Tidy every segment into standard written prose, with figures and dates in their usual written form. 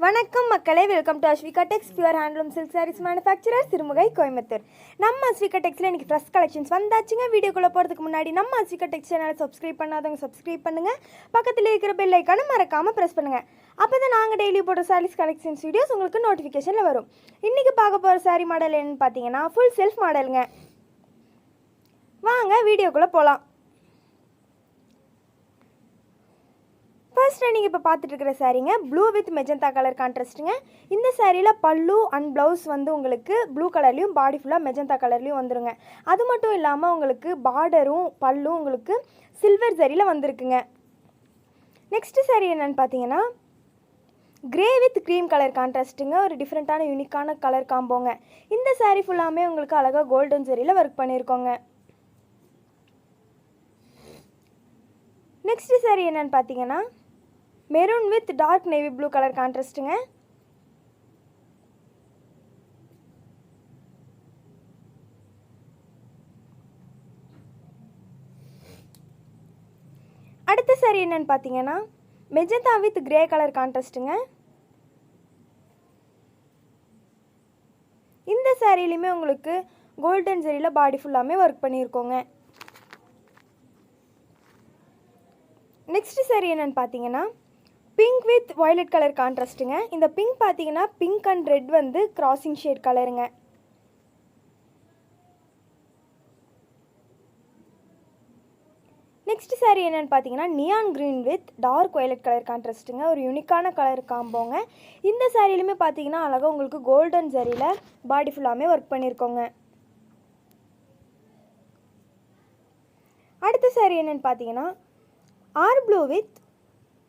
வணக்கம் மக்களே, welcome to Aswika Tex pure handloom silk sarees manufacturer Sirumugai Coimbatore. நம்ம அஸ்விகா டெக்ஸில் இன்றைக்கி ஃப்ரெஷ் கலெக்ஷன்ஸ் வந்தாச்சுங்க. வீடியோக்குள்ளே போகிறதுக்கு முன்னாடி நம்ம அஸ்விகா டெக்ஸ் சேனலை சப்ஸ்கிரைப் பண்ணாதவங்க சப்ஸ்கிரைப் பண்ணுங்கள். பக்கத்தில் இருக்கிற பெல் ஐக்கானை மறக்காமல் ப்ரெஸ் பண்ணுங்கள். அப்போ தான் நாங்கள் டெய்லி போடுற சாரீஸ் கலெக்ஷன்ஸ் வீடியோஸ் உங்களுக்கு நோட்டிஃபிகேஷனில் வரும். இன்றைக்கி பார்க்க போகிற சாரீ மாடல் என்னென்னு பார்த்தீங்கன்னா ஃபுல் செல்ஃப் மாடலுங்க. வாங்க வீடியோக்குள்ளே போகலாம். ஃபர்ஸ்ட் நீங்கள் இப்போ பார்த்துட்டு இருக்கிற சாரீங்க ப்ளூ வித் மெஜந்தா கலர் கான்ட்ராஸ்ட்டுங்க. இந்த சாரியில் பல்லு அண்ட் ப்ளவுஸ் வந்து உங்களுக்கு ப்ளூ கலர்லேயும் பாடி ஃபுல்லாக மெஜந்தா கலர்லேயும் வந்துருங்க. அது மட்டும் இல்லாமல் உங்களுக்கு பார்டரும் பல்லும் உங்களுக்கு சில்வர் சரியில் வந்திருக்குங்க. நெக்ஸ்ட்டு சாரீ என்னென்னு பார்த்தீங்கன்னா கிரே வித் க்ரீம் கலர் கான்ட்ராஸ்ட்டுங்க. ஒரு டிஃப்ரெண்ட்டான யூனிக்கான கலர் காம்போங்க. இந்த சாரீ ஃபுல்லாமே உங்களுக்கு அழகாக கோல்டன் சரியில் ஒர்க் பண்ணியிருக்கோங்க. நெக்ஸ்ட்டு சாரீ என்னென்னு பார்த்தீங்கன்னா maroon with dark navy blue colour கான்ட்ராஸ்ட்டுங்க. அடுத்த சாரீ என்னன்னு பார்த்தீங்கன்னா மெஜந்தா வித் கிரே கலர் கான்ட்ராஸ்ட்டுங்க. இந்த சாரீலையுமே உங்களுக்கு கோல்டன் சரியில் பாடி ஃபுல்லாமே ஒர்க் பண்ணியிருக்கோங்க. நெக்ஸ்ட் சாரீ என்னன்னு பார்த்தீங்கன்னா பிங்க் வித் வயலட் கலர் கான்ட்ராஸ்ட்டுங்க. இந்த பிங்க் பார்த்தீங்கன்னா பிங்க் அண்ட் ரெட் வந்து கிராசிங் ஷேட் கலருங்க. நெக்ஸ்ட் சாரீ என்னென்னு பார்த்தீங்கன்னா neon green with dark violet colour கான்ட்ராஸ்ட்டுங்க. ஒரு யூனிக்கான கலர் காம்போங்க. இந்த சாரீலையுமே பார்த்தீங்கன்னா அழகாக உங்களுக்கு கோல்டன் சரியில் பாடி ஃபுல்லாமே ஒர்க் பண்ணியிருக்கோங்க. அடுத்த சாரீ என்னென்னு பார்த்தீங்கன்னா ஆர் blue with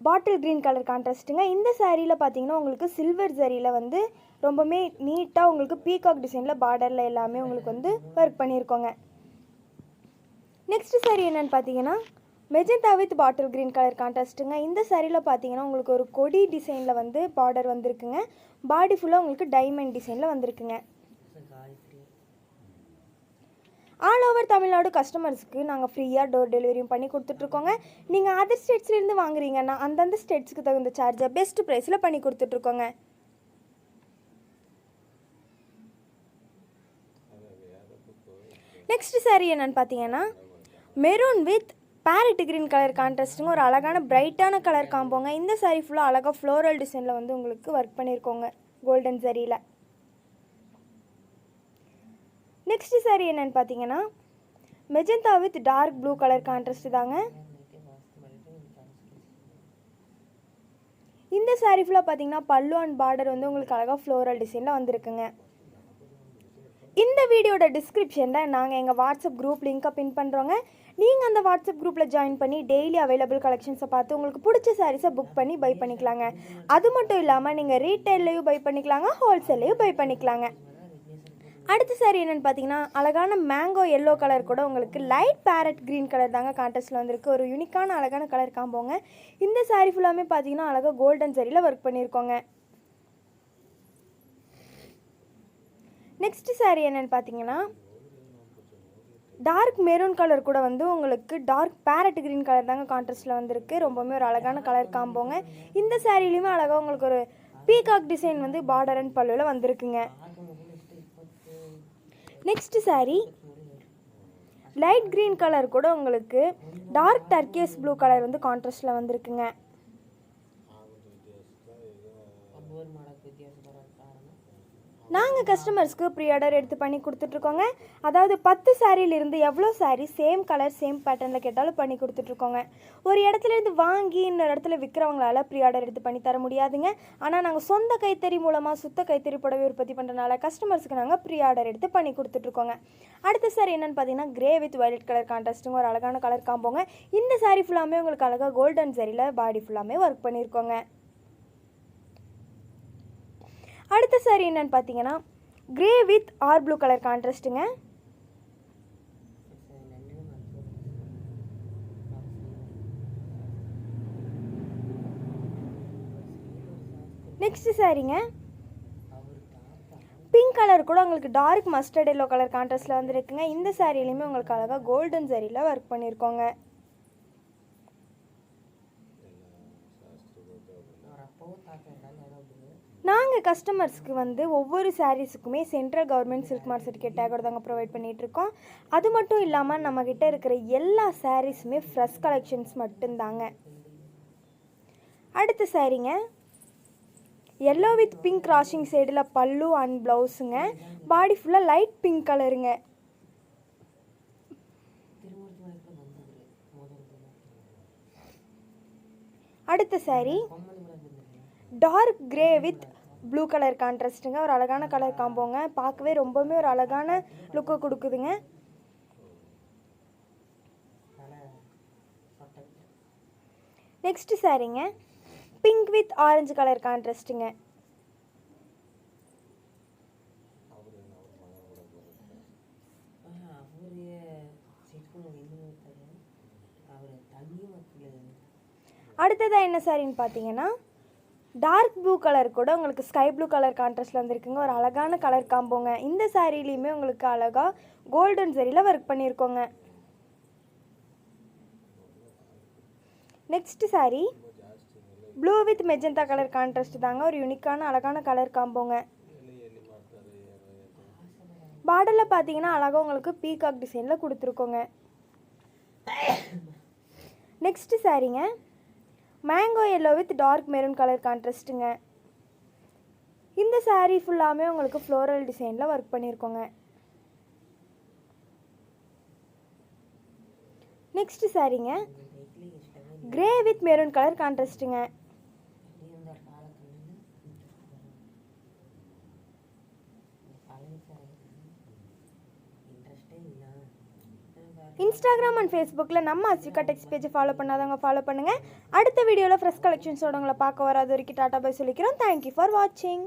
bottle green colour கான்ட்ராஸ்ட்டுங்க. இந்த சாரியில் பார்த்தீங்கன்னா உங்களுக்கு சில்வர் சரியில் வந்து ரொம்பவுமே நீட்டாக உங்களுக்கு பீகாக் டிசைனில் பார்டரில் எல்லாமே உங்களுக்கு வந்து ஒர்க் பண்ணியிருக்கோங்க. நெக்ஸ்ட் சாரீ என்னென்னு பார்த்தீங்கன்னா magenta with bottle green colour கான்ட்ராஸ்ட்டுங்க. இந்த சாரியில் பார்த்தீங்கன்னா உங்களுக்கு ஒரு கொடி டிசைனில் வந்து பார்டர் வந்திருக்குங்க. பாடி ஃபுல்லாக உங்களுக்கு டைமண்ட் டிசைனில் வந்திருக்குங்க. ஆல் ஓவர் தமிழ்நாடு கஸ்டமர்ஸ்க்கு நாங்கள் ஃப்ரீயாக டோர் டெலிவரியும் பண்ணி கொடுத்துட்ருக்கோங்க. நீங்கள் அதர் ஸ்டேட்ஸ்லேருந்து வாங்குறீங்கன்னா அந்தந்த ஸ்டேட்ஸுக்கு தகுந்த சார்ஜை பெஸ்ட் ப்ரைஸில் பண்ணி கொடுத்துட்ருக்கோங்க. நெக்ஸ்ட் சாரீ என்னென்னு பார்த்தீங்கன்னா maroon with parrot green colour கான்ட்ராஸ்ட்டுங்க. ஒரு அழகான பிரைட்டான கலர் காம்போங்க. இந்த சாரீ ஃபுல்லாக அழகாக ஃப்ளோரல் டிசைனில் வந்து உங்களுக்கு ஒர்க் பண்ணியிருக்கோங்க கோல்டன் சரியில். நெக்ஸ்ட் சாரீ என்னென்னு பார்த்தீங்கன்னா magenta with dark blue colour contrast தாங்க. இந்த சாரீ ஃபுல்லாக பார்த்தீங்கன்னா பல்லு அண்ட் பார்டர் வந்து உங்களுக்கு அழகாக ஃப்ளோரல் டிசைனில் வந்திருக்குங்க. இந்த வீடியோட டிஸ்கிரிப்ஷனில் நாங்கள் எங்கள் வாட்ஸ்அப் குரூப் லிங்க்கை பின் பண்ணுறோங்க. நீங்கள் அந்த வாட்ஸ்அப் குரூப்பில் ஜாயின் பண்ணி டெய்லி அவைலபிள் கலெக்ஷன்ஸை பார்த்து உங்களுக்கு பிடிச்ச சாரீஸை புக் பண்ணி பை பண்ணிக்கலாங்க. அது மட்டும் இல்லாமல் நீங்கள் ரீட்டைல்லையும் பை பண்ணிக்கலாங்க, ஹோல்சேல்லையும் பை பண்ணிக்கலாங்க. அடுத்த சாரீ என்னென்னு பார்த்தீங்கன்னா அழகான மேங்கோ எல்லோ கலர் கூட உங்களுக்கு லைட் பேரட் க்ரீன் கலர் தாங்க கான்ட்ராஸ்ட்டில் வந்திருக்கு. ஒரு யூனிக்கான அழகான கலர் காம்போங்க. இந்த சாரீ ஃபுல்லாமே பார்த்தீங்கன்னா அழகாக கோல்டன் சரியில் ஒர்க் பண்ணியிருக்கோங்க. நெக்ஸ்ட் சாரீ என்னென்னு பார்த்தீங்கன்னா டார்க் மெரூன் கலர் கூட வந்து உங்களுக்கு டார்க் பேரட் க்ரீன் கலர் தாங்க கான்ட்ராஸ்ட்டில் வந்திருக்கு. ரொம்பவுமே ஒரு அழகான கலர் காம்போங்க. இந்த சாரீலையுமே அழகாக உங்களுக்கு ஒரு பீகாக் டிசைன் வந்து பார்டர் அண்ட் பல்லுவில் வந்திருக்குங்க. Next sari light green colour கூட உங்களுக்கு டார்க் டர்க்கியஸ் ப்ளூ கலர் வந்து கான்ட்ராஸ்ட்டில் வந்திருக்குங்க. நாங்கள் கஸ்டமர்ஸ்க்கு ப்ரீ ஆர்டர் எடுத்து பண்ணி கொடுத்துட்ருக்கோங்க. அதாவது 10 சாரியிலிருந்து எவ்வளோ சாரீ சேம் கலர் சேம் பேட்டர்னில் கேட்டாலும் பண்ணி கொடுத்துட்ருக்கோங்க. ஒரு இடத்துலேருந்து வாங்கி இன்னொரு இடத்துல விற்கிறவங்களால ப்ரீ ஆர்டர் எடுத்து பண்ணி தர முடியாதுங்க. ஆனால் நாங்கள் சொந்த கைத்தறி மூலமாக சுத்த கைத்தறி புடவை உற்பத்தி பண்ணுறதுனால கஸ்டமர்ஸுக்கு நாங்கள் ப்ரீ ஆர்டர் எடுத்து பண்ணி கொடுத்துட்ருக்கோங்க. அடுத்த சாரீ என்னென்னு பார்த்தீங்கன்னா கிரே வித் வயலட் கலர் கான்ட்ராஸ்ட்டுங்க. ஒரு அழகான கலர் காம்போங்க. இந்த சாரீ ஃபுல்லாமே உங்களுக்கு அழகாக கோல்டன் சரியில் பாடி ஃபுல்லாமே ஒர்க் பண்ணியிருக்கோங்க. அடுத்த சாரீ என்னென்னு பார்த்தீங்கன்னா கிரே வித் ஆர் ப்ளூ கலர் கான்ட்ராஸ்ட்டுங்க. நெக்ஸ்ட் சாரீங்க பிங்க் கலர் கூட உங்களுக்கு டார்க் மஸ்டர்ட் எல்லோ கலர் கான்ட்ராஸ்ட்டில் வந்துருக்குங்க. இந்த சாரீலையுமே உங்களுக்கு அழகாக கோல்டன் சரியில் ஒர்க் பண்ணியிருக்கோங்க. நாங்கள் கஸ்டமர்ஸ்க்கு வந்து ஒவ்வொரு சாரீஸுக்குமே central government silk mark certificate டேக்கோட தாங்க ப்ரொவைட் பண்ணிகிட்ருக்கோம். அது மட்டும் இல்லாமல் நம்மக்கிட்ட இருக்கிற எல்லா சாரீஸுமே ஃப்ரெஷ் கலெக்ஷன்ஸ் மட்டும்தாங்க. அடுத்த சாரீங்க எல்லோ வித் பிங்க் கிராசிங் சைடில் பல்லு அண்ட் ப்ளவுஸுங்க. பாடி ஃபுல்லாக லைட் பிங்க் கலருங்க. அடுத்த sari dark grey with blue colour கான்ட்ராஸ்ட்டுங்க. ஒரு அழகான கலர் காம்போங்க. பார்க்கவே ரொம்பவுமே ஒரு அழகான லுக்கை கொடுக்குதுங்க. நெக்ஸ்ட் சாரீங்க பிங்க் வித் ஆரஞ்சு கலர் கான்ட்ராஸ்ட்டுங்க. அடுத்ததாக என்ன சாரின்னு பார்த்தீங்கன்னா டார்க் ப்ளூ கலர் கூட உங்களுக்கு ஸ்கை ப்ளூ கலர் கான்ட்ராஸ்டில் வந்துருக்குங்க. ஒரு அழகான கலர் காம்போங்க. இந்த சாரீலையுமே உங்களுக்கு அழகாக கோல்டன் சரியில் ஒர்க் பண்ணியிருக்கோங்க. Next sari blue with magenta colour contrast தாங்க. ஒரு யூனிக்கான அழகான கலர் காம்போங்க. பார்டரில் பார்த்தீங்கன்னா அழகாக உங்களுக்கு பீகாக் டிசைனில் கொடுத்துருக்கோங்க. நெக்ஸ்ட் சாரீங்க mango yellow with dark maroon colour கான்ட்ராஸ்ட்டுங்க. இந்த சாரீ ஃபுல்லாமே உங்களுக்கு ஃப்ளோரல் டிசைனில் ஒர்க் பண்ணியிருக்கோங்க. நெக்ஸ்ட் சாரீங்க கிரே வித் மெரூன் கலர் கான்ட்ராஸ்ட்டுங்க. இன்ஸ்டாகிராம் அண்ட் ஃபேஸ்புக்கில் நம்ம அஸ்விகா டெக்ஸ் பேஜை ஃபாலோ பண்ணாதவங்க ஃபாலோ பண்ணுங்கள். அடுத்த வீடியோவில் ஃப்ரெஷ் கலெக்ஷன்ஸோட உங்களை பார்க்க வராது வரைக்கும் டாட்டா பை சொல்லிக்கிறோம். தேங்க்யூ ஃபார் வாட்சிங்.